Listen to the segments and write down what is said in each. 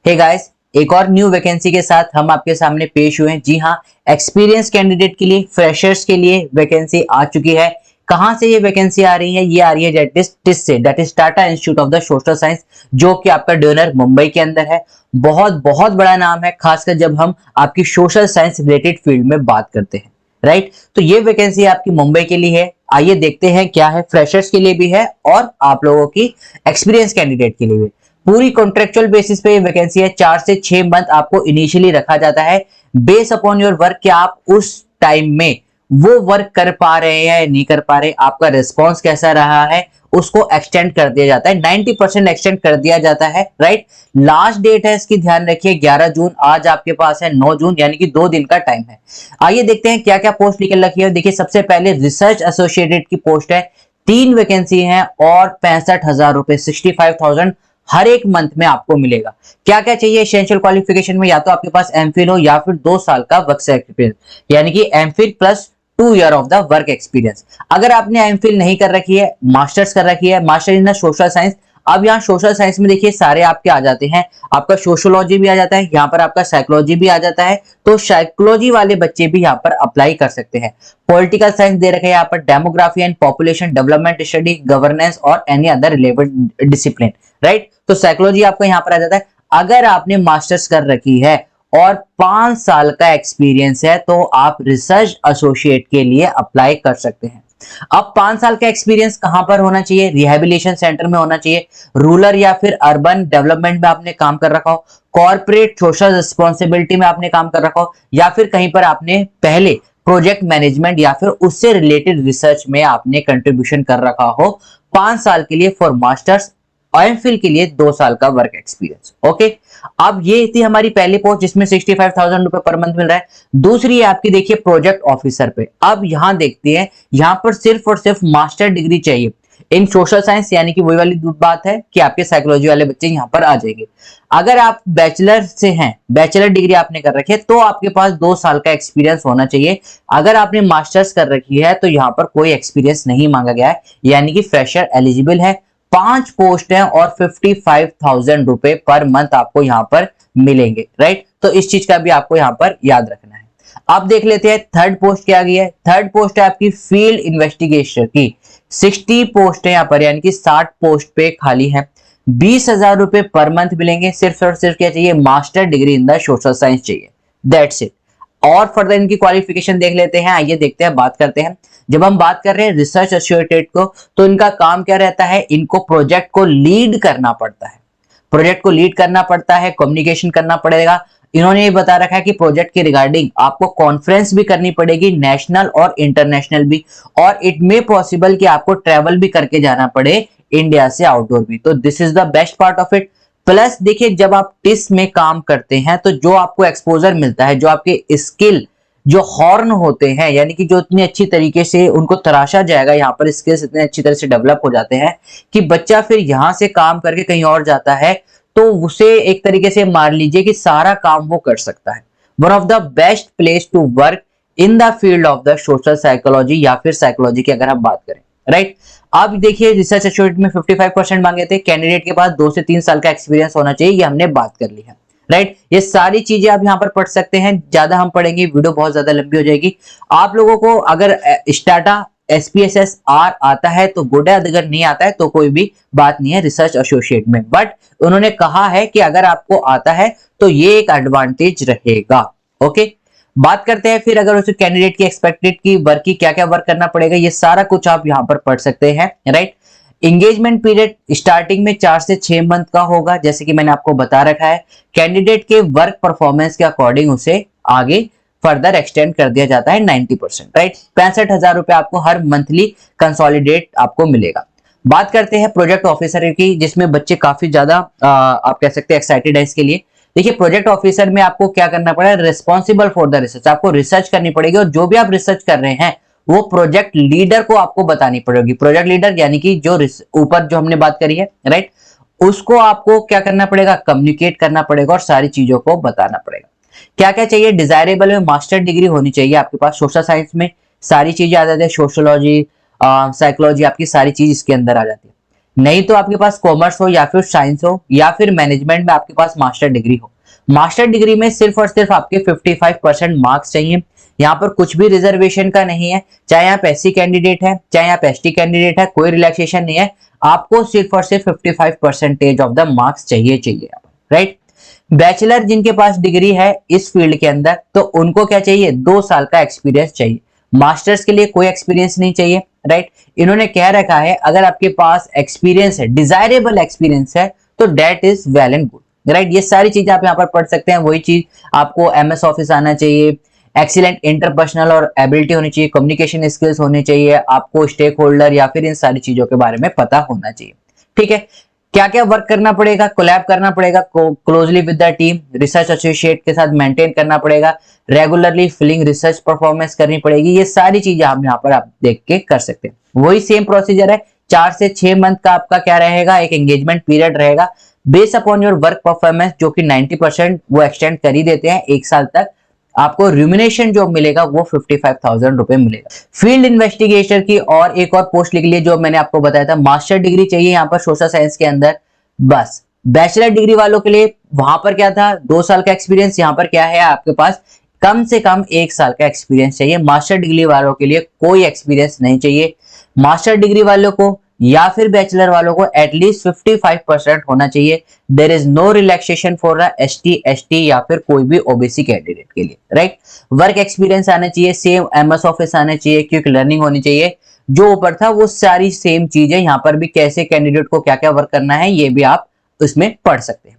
Hey guys, एक और new vacancy के साथ हम आपके सामने पेश हुए हैं। जी हाँ, एक्सपीरियंस कैंडिडेट के लिए, फ्रेशर्स के लिए वैकेंसी आ चुकी है। कहां से ये वैकेंसी आ रही है? ये आ रही है टिस से, that is Tata institute of the social science, जो कि आपका डोनर मुंबई के अंदर है। बहुत बहुत बड़ा नाम है, खासकर जब हम आपकी सोशल साइंस रिलेटेड फील्ड में बात करते हैं। राइट, तो ये वैकेंसी आपकी मुंबई के लिए है। आइए देखते हैं क्या है। फ्रेशर्स के लिए भी है और आप लोगों की एक्सपीरियंस कैंडिडेट के लिए भी। पूरी कॉन्ट्रेक्चुअल बेसिस पे ये वैकेंसी है। 4 से 6 मंथ आपको इनिशियली रखा जाता है बेस अपॉन योर वर्क, कि आप उस टाइम में वो वर्क कर पा रहे हैं या नहीं कर पा रहे, आपका रिस्पॉन्स कैसा रहा है, उसको एक्सटेंड कर दिया जाता है। 90% एक्सटेंड कर दिया जाता है। राइट, लास्ट डेट है इसकी, ध्यान रखिए 11 जून। आज आपके पास है 9 जून, यानी कि 2 दिन का टाइम है। आइए देखते हैं क्या क्या पोस्ट निकल रखी है। देखिए, सबसे पहले रिसर्च एसोसिएटेड की पोस्ट है। 3 वैकेंसी है और 65,000 रुपए, 65,000 हर एक मंथ में आपको मिलेगा। क्या क्या चाहिए एसेंशियल क्वालिफिकेशन में? या तो आपके पास एमफिल हो या फिर 2 साल का वर्क एक्सपीरियंस, यानी कि MPhil plus 2 year of the work experience. अगर आपने एमफिल नहीं कर रखी है, मास्टर्स कर रखी है, master in the social science. अब यहाँ सोशल साइंस में देखिए सारे आपके आ जाते हैं। आपका सोशियोलॉजी भी आ जाता है, यहाँ पर आपका साइकोलॉजी भी आ जाता है। तो साइकोलॉजी वाले बच्चे भी यहाँ पर अप्लाई कर सकते हैं। पॉलिटिकल साइंस दे रखे हैं यहाँ पर, demography and population development study, governance और any other relevant discipline. Right, तो साइकोलॉजी आपका यहाँ पर आ जाता है। अगर आपने मास्टर्स कर रखी है और 5 साल का एक्सपीरियंस है तो आप रिसर्च एसोसिएट के लिए अप्लाई कर सकते हैं। अब 5 साल का एक्सपीरियंस कहां पर होना चाहिए? रिहैबिलिटेशन सेंटर में होना चाहिए, रूरल या फिर अर्बन डेवलपमेंट में आपने काम कर रखा हो, कॉर्पोरेट सोशल रिस्पॉन्सिबिलिटी में आपने काम कर रखा हो, या फिर कहीं पर आपने पहले प्रोजेक्ट मैनेजमेंट या फिर उससे रिलेटेड रिसर्च में आपने कंट्रीब्यूशन कर रखा हो। 5 साल के लिए फॉर मास्टर्स, एमफिल के लिए 2 साल का वर्क एक्सपीरियंस। ओके, अब ये थी हमारी पहली पोस्ट जिसमें 65,000 रुपए पर मंथ मिल रहा है। दूसरी है आपकी, देखिए प्रोजेक्ट ऑफिसर पे। अब यहां देखते हैं, यहां पर सिर्फ और सिर्फ मास्टर डिग्री चाहिए इन सोशल साइंस, यानी कि वही वाली बात है कि आपके साइकोलॉजी वाले बच्चे यहां पर आ जाएंगे। अगर आप बैचलर से हैं, बैचलर डिग्री आपने कर रखी है, तो आपके पास 2 साल का एक्सपीरियंस होना चाहिए। अगर आपने मास्टर्स कर रखी है तो यहाँ पर कोई एक्सपीरियंस नहीं मांगा गया है, यानी कि फ्रेशर एलिजिबल है। 5 पोस्ट हैं और 55,000 रुपए पर मंथ आपको यहाँ पर मिलेंगे। राइट, तो इस चीज का भी आपको यहाँ पर याद रखना है। अब देख लेते हैं थर्ड पोस्ट क्या गई है। थर्ड पोस्ट है आपकी फील्ड इन्वेस्टिगेशन की। 60 पोस्ट है यहाँ पर, यानी कि 60 पोस्ट पे खाली है। 20,000 रुपए पर मंथ मिलेंगे। सिर्फ और सिर्फ क्या चाहिए? Master degree in the social science चाहिए, दैट्स इट। और फर्दर इनकी क्वालिफिकेशन देख लेते हैं। आइए देखते हैं, बात करते हैं। जब हम बात कर रहे हैं रिसर्च एसोसिएटेड को, तो इनका काम क्या रहता है? इनको प्रोजेक्ट को लीड करना पड़ता है। प्रोजेक्ट को लीड करना पड़ता है, कम्युनिकेशन करना पड़ेगा। इन्होंने ये बता रखा है कि प्रोजेक्ट के रिगार्डिंग आपको कॉन्फ्रेंस भी करनी पड़ेगी, नेशनल और इंटरनेशनल भी, और इट मे पॉसिबल कि आपको ट्रेवल भी करके जाना पड़े इंडिया से आउटडोर भी। तो this is the best part of it. Plus देखिए, जब आप टिस में काम करते हैं तो जो आपको एक्सपोजर मिलता है, जो आपके स्किल, जो हॉर्न होते हैं, यानी कि जो इतनी अच्छी तरीके से उनको तराशा जाएगा, यहाँ पर स्किल्स इतने अच्छी तरह से डेवलप हो जाते हैं कि बच्चा फिर यहाँ से काम करके कहीं और जाता है तो उसे एक तरीके से मान लीजिए कि सारा काम वो कर सकता है। One of the best place to work in the field of the social psychology या फिर साइकोलॉजी की अगर हम बात करें। राइट, अब देखिए रिसर्च एसोसिएट में 55% मांगे थे। कैंडिडेट के पास 2 से 3 साल का एक्सपीरियंस होना चाहिए, ये हमने बात कर ली है। राइट, ये सारी चीजें आप यहाँ पर पढ़ सकते हैं। ज्यादा हम पढ़ेंगे वीडियो बहुत ज्यादा लंबी हो जाएगी। आप लोगों को अगर स्टाटा SPSS R आता है तो गुड है, अगर नहीं आता है तो कोई भी बात नहीं है रिसर्च एसोसिएट में। बट उन्होंने कहा है कि अगर आपको आता है तो ये एक एडवांटेज रहेगा। ओके, बात करते हैं फिर अगर उस कैंडिडेट की एक्सपेक्टेड की वर्क की क्या क्या वर्क करना पड़ेगा, ये सारा कुछ आप यहाँ पर पढ़ सकते हैं। राइट, एंगेजमेंट पीरियड स्टार्टिंग में 4 से 6 मंथ का होगा, जैसे कि मैंने आपको बता रखा है। कैंडिडेट के वर्क परफॉर्मेंस के अकॉर्डिंग उसे आगे फर्दर एक्सटेंड कर दिया जाता है 90%। राइट, 65,000 रुपए आपको हर मंथली कंसोलिडेट आपको मिलेगा। बात करते हैं प्रोजेक्ट ऑफिसर की, जिसमें बच्चे काफी ज्यादा आप कह सकते हैं एक्साइटेड है इसके लिए। देखिए, प्रोजेक्ट ऑफिसर में आपको क्या करना पड़ेगा? रिस्पॉन्सिबल फॉर द रिसर्च, आपको रिसर्च करनी पड़ेगी और जो भी आप रिसर्च कर रहे हैं वो प्रोजेक्ट लीडर को आपको बतानी पड़ेगी। प्रोजेक्ट लीडर यानी कि जो ऊपर जो हमने बात करी है, राइट, उसको आपको क्या करना पड़ेगा? कम्युनिकेट करना पड़ेगा और सारी चीजों को बताना पड़ेगा। क्या क्या चाहिए? डिजायरेबल में मास्टर डिग्री होनी चाहिए आपके पास सोशल साइंस में। सारी चीजें आ जाती है, सोशोलॉजी, साइकोलॉजी, आपकी सारी चीज इसके अंदर आ जाती है। नहीं तो आपके पास कॉमर्स हो या फिर साइंस हो या फिर मैनेजमेंट में आपके पास मास्टर डिग्री हो। मास्टर डिग्री में सिर्फ और सिर्फ आपके 55% मार्क्स चाहिए। यहाँ पर कुछ भी रिजर्वेशन का नहीं है, चाहे आप एससी कैंडिडेट है चाहे आप एसटी कैंडिडेट है, कोई रिलैक्सेशन नहीं है। आपको सिर्फ और सिर्फ 55% ऑफ द मार्क्स चाहिए, राइट। बैचलर जिनके पास डिग्री है इस फील्ड के अंदर, तो उनको क्या चाहिए, 2 साल का एक्सपीरियंस चाहिए। मास्टर्स के लिए कोई एक्सपीरियंस नहीं चाहिए, राइट। इन्होंने कह रखा है अगर आपके पास एक्सपीरियंस है, डिजायरेबल एक्सपीरियंस है, तो that is well and good, right. ये सारी चीजें आप यहाँ पर पढ़ सकते हैं। वही चीज आपको एमएस ऑफिस आना चाहिए, एक्सीलेंट इंटरपर्सनल और एबिलिटी होनी चाहिए, कम्युनिकेशन स्किल्स होनी चाहिए, आपको स्टेक होल्डर या फिर इन सारी चीजों के बारे में पता होना चाहिए, ठीक है। क्या क्या वर्क करना पड़ेगा, कोलैब करना पड़ेगा closely with the team, research associate के साथ मेंटेन करना पड़ेगा, रेगुलरली फिलिंग रिसर्च परफॉर्मेंस करनी पड़ेगी। ये सारी चीजें आप यहाँ पर आप देख के कर सकते हैं। वही सेम प्रोसीजर है, 4 से 6 मंथ का आपका क्या रहेगा, एक एंगेजमेंट पीरियड रहेगा। Based upon your work performance, जो कि 90% वो एक्सटेंड कर ही देते हैं 1 साल तक, आपको रिम्यूनेशन जो मिलेगा वो 55,000 रुपए मिलेगा। फील्ड इन्वेस्टिगेटर की और एक और पोस्ट लिख लिए, जो मैंने आपको बताया था। मास्टर डिग्री चाहिए यहाँ पर सोशल साइंस के अंदर, बस। बैचलर डिग्री वालों के लिए वहां पर क्या था, 2 साल का एक्सपीरियंस। यहाँ पर क्या है, आपके पास कम से कम 1 साल का एक्सपीरियंस चाहिए। मास्टर डिग्री वालों के लिए कोई एक्सपीरियंस नहीं चाहिए। मास्टर डिग्री वालों को या फिर बैचलर वालों को एटलीस्ट 55% होना चाहिए। There is no relaxation for ST, ST या फिर कोई भी ओबीसी कैंडिडेट के लिए, राइट। वर्क एक्सपीरियंस आना चाहिए, सेम एमएस ऑफिस आना चाहिए, क्विक लर्निंग होनी चाहिए। जो ऊपर था वो सारी सेम चीजें यहाँ पर भी, कैसे कैंडिडेट को क्या क्या वर्क करना है ये भी आप उसमें पढ़ सकते हैं।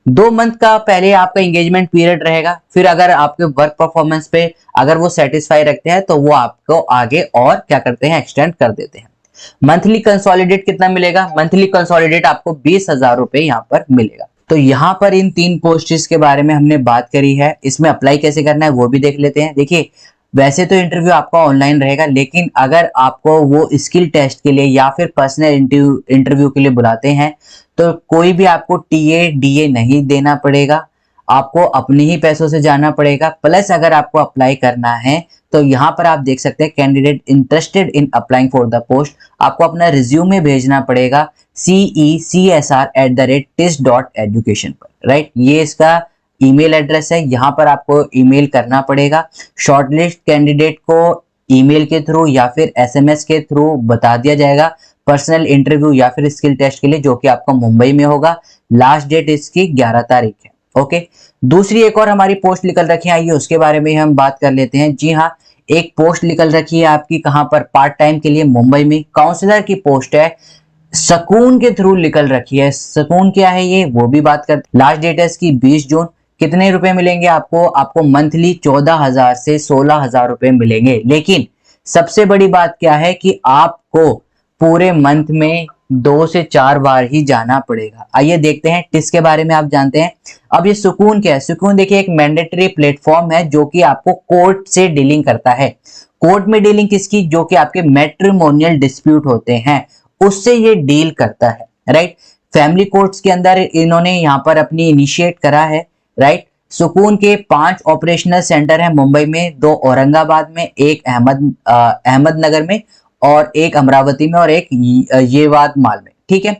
2 मंथ का पहले आपका एंगेजमेंट पीरियड रहेगा, फिर अगर आपके वर्क परफॉर्मेंस पे अगर वो सेटिस्फाई रखते हैं तो वो आपको आगे और क्या करते हैं, एक्सटेंड कर देते हैं। मंथली कंसोलिडेट कितना मिलेगा, मंथली कंसोलिडेट आपको 20,000 रुपए यहाँ पर मिलेगा। तो यहाँ पर इन 3 पोस्ट्स के बारे में हमने बात करी है। इसमें अप्लाई कैसे करना है वो भी देख लेते हैं। देखिए, वैसे तो इंटरव्यू आपका ऑनलाइन रहेगा, लेकिन अगर आपको वो स्किल टेस्ट के लिए या फिर पर्सनल इंटरव्यू के लिए बुलाते हैं, तो कोई भी आपको टीए डीए नहीं देना पड़ेगा, आपको अपने ही पैसों से जाना पड़ेगा। प्लस अगर आपको अप्लाई करना है तो यहाँ पर आप देख सकते हैं, candidate interested in applying for the post, आपको अपना रिज्यूमे भेजना पड़ेगा cecsr@tis.education पर, राइट। ये इसका ईमेल एड्रेस है, यहाँ पर आपको ईमेल करना पड़ेगा। शॉर्टलिस्ट कैंडिडेट को ईमेल के थ्रू या फिर एसएमएस के थ्रू बता दिया जाएगा पर्सनल इंटरव्यू या फिर स्किल टेस्ट के लिए, जो कि आपका मुंबई में होगा। लास्ट डेट इसकी 11 तारीख है, ओके। दूसरी एक और हमारी पोस्ट निकल रखी है, आइए उसके बारे में हम बात कर लेते हैं। जी हाँ, एक पोस्ट निकल रखी है आपकी, कहां पर, पार्ट टाइम के लिए मुंबई में। काउंसलर की पोस्ट है, सकून के थ्रू निकल रखी है। सकून क्या है ये वो भी बात करते। लास्ट डेट है इसकी 20 जून। कितने रुपए मिलेंगे आपको, आपको मंथली 14,000 से 16,000 रुपए मिलेंगे। लेकिन सबसे बड़ी बात क्या है कि आपको पूरे मंथ में 2 से 4 बार ही जाना पड़ेगा। आइए देखते हैं टिस के बारे में, आप जानते हैं। अब ये सुकून क्या है, सुकून देखिए एक मैंडेटरी प्लेटफॉर्म है जो कि आपको कोर्ट से डीलिंग करता है। कोर्ट में डीलिंग किसकी, जो कि आपके मैट्रिमोनियल डिस्प्यूट होते हैं उससे ये डील करता है, राइट। फैमिली कोर्ट्स के अंदर इन्होंने यहाँ पर अपनी इनिशिएट करा है, राइट। सुकून के 5 ऑपरेशनल सेंटर है मुंबई में, 2 औरंगाबाद में, एक अहमदनगर में और एक अमरावती में और एक येवाद माल में, ठीक है।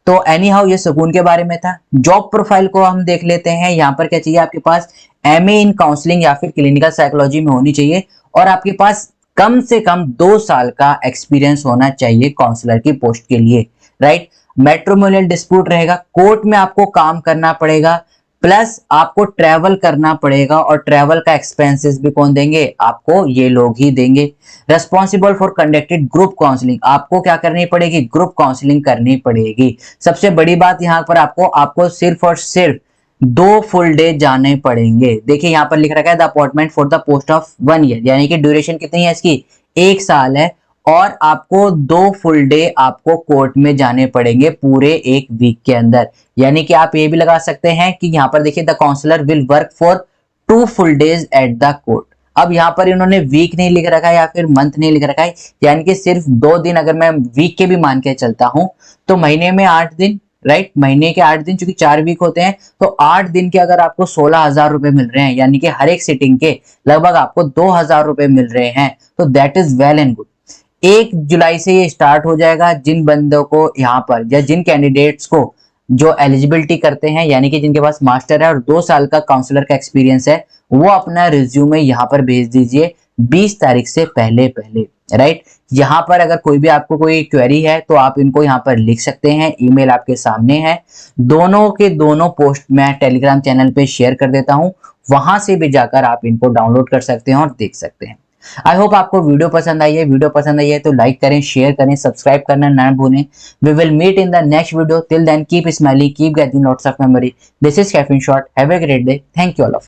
तो एनी हाउ ये सुकून के बारे में था। जॉब प्रोफाइल को हम देख लेते हैं। यहाँ पर क्या चाहिए, आपके पास एमए इन काउंसलिंग या फिर क्लिनिकल साइकोलॉजी में होनी चाहिए और आपके पास कम से कम 2 साल का एक्सपीरियंस होना चाहिए काउंसलर की पोस्ट के लिए, राइट। मैट्रिमोनियल डिस्प्यूट रहेगा, कोर्ट में आपको काम करना पड़ेगा, प्लस आपको ट्रैवल करना पड़ेगा और ट्रैवल का एक्सपेंसेस भी कौन देंगे, आपको ये लोग ही देंगे। Responsible for conducted group counselling, आपको क्या करनी पड़ेगी, ग्रुप काउंसलिंग करनी पड़ेगी। सबसे बड़ी बात यहाँ पर आपको सिर्फ और सिर्फ 2 फुल डे जाने पड़ेंगे। देखिए यहाँ पर लिख रखा है the appointment for the post of 1 year, यानी कि ड्यूरेशन कितनी है इसकी, 1 साल है। और आपको 2 फुल डे आपको कोर्ट में जाने पड़ेंगे पूरे 1 वीक के अंदर। यानी कि आप ये भी लगा सकते हैं कि यहाँ पर देखिए the counsellor will work for 2 full days at the court. अब यहाँ पर इन्होंने वीक नहीं लिख रखा है या फिर मंथ नहीं लिख रखा है, यानी कि सिर्फ 2 दिन, अगर मैं वीक के भी मान के चलता हूं तो महीने में 8 दिन, राइट। महीने के 8 दिन, चूंकि 4 वीक होते हैं, तो 8 दिन के अगर आपको 16,000 रुपए मिल रहे हैं, यानी कि हर एक सिटिंग के लगभग आपको 2,000 रुपए मिल रहे हैं, तो that is well and good. 1 जुलाई से ये स्टार्ट हो जाएगा। जिन बंदों को यहाँ पर या जिन कैंडिडेट्स को जो एलिजिबिलिटी करते हैं, यानी कि जिनके पास मास्टर है और 2 साल का काउंसलर का एक्सपीरियंस है, वो अपना रिज्यूमे यहाँ पर भेज दीजिए 20 तारीख से पहले पहले, राइट। यहाँ पर अगर कोई भी आपको कोई क्वेरी है तो आप इनको यहाँ पर लिख सकते हैं, ईमेल आपके सामने है। दोनों के दोनों पोस्ट मैं टेलीग्राम चैनल पे शेयर कर देता हूँ, वहां से भी जाकर आप इनको डाउनलोड कर सकते हैं और देख सकते हैं। आई होप आपको वीडियो पसंद आई है। वीडियो पसंद आई है तो लाइक करें, शेयर करें, सब्सक्राइब करना ना भूलें। We will meet in the next video. Till then keep smiling, keep getting lots of memory. This is caffeine shot. Have a great day. Thank you all of